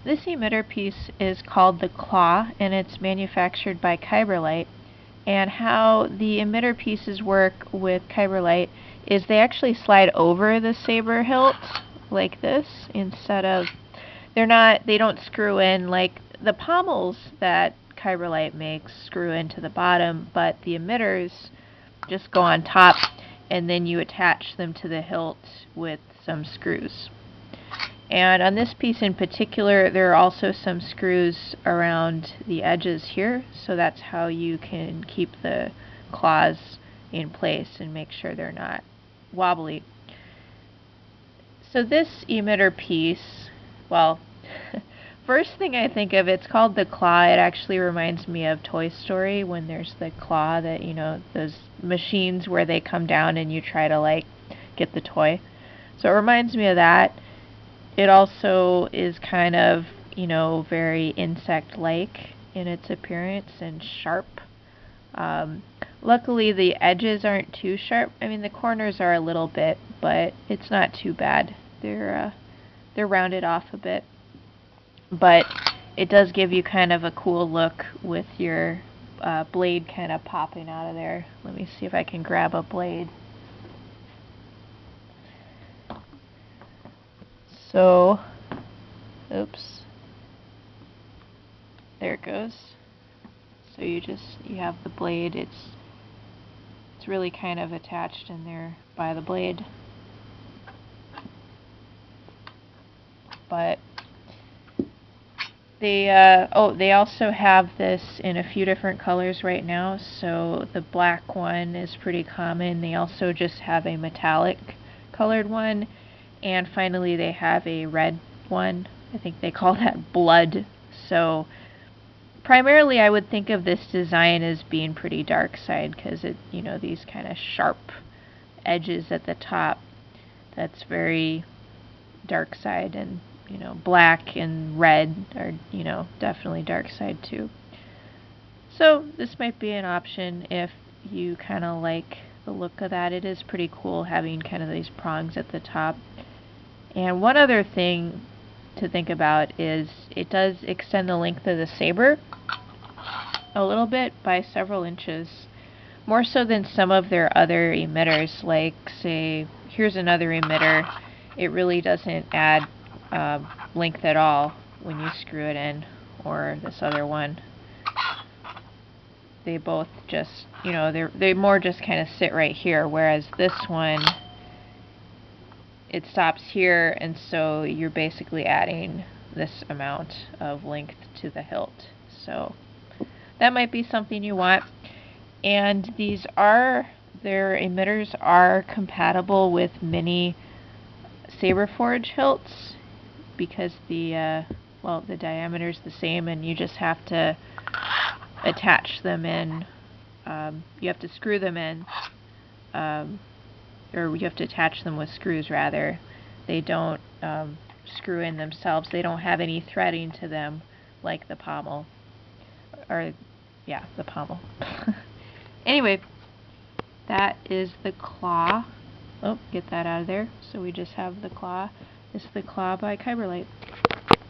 this emitter piece is called the claw, and it's manufactured by Kyberlight. And how the emitter pieces work with Kyberlight is they actually slide over the saber hilt like this instead of they don't screw in like the pommels that Kyberlight makes screw into the bottom, but the emitters just go on top and then you attach them to the hilt with some screws. And on this piece in particular, there are also some screws around the edges here, so that's how you can keep the claws in place and make sure they're not wobbly. So this emitter piece, well, first thing I think of, it's called the claw. It actually reminds me of Toy Story when there's the claw that, you know, those machines where they come down and you try to like get the toy. So it reminds me of that. It also is kind of, you know, very insect-like in its appearance and sharp. Luckily the edges aren't too sharp. I mean, the corners are a little bit, but it's not too bad. They're rounded off a bit. But it does give you kind of a cool look with your blade kind of popping out of there. Let me see if I can grab a blade. So, oops, there it goes. So you have the blade, it's really kind of attached in there by the blade. But they also have this in a few different colors right now. So the black one is pretty common. They also just have a metallic colored one. And finally they have a red one. I think they call that blood. So primarily I would think of this design as being pretty dark side because it, you know, these kind of sharp edges at the top. That's very dark side, and you know, black and red are, you know, definitely dark side too. So this might be an option if you kind of like the look of that. It is pretty cool having kind of these prongs at the top. And one other thing to think about is it does extend the length of the saber a little bit by several inches, more so than some of their other emitters. Like, say, here's another emitter. It really doesn't add length at all when you screw it in, or this other one. They both just, you know, they more just kind of sit right here, whereas this one, it stops here, and so you're basically adding this amount of length to the hilt. So that might be something you want. And their emitters are compatible with many Saberforge hilts because the diameter is the same, and you just have to attach them in. You have to screw them in, or you have to attach them with screws rather. They don't screw in themselves. They don't have any threading to them like the pommel. Or, yeah, the pommel. Anyway, that is the claw. Oh, get that out of there. So we just have the claw. This is the claw by Kyberlight.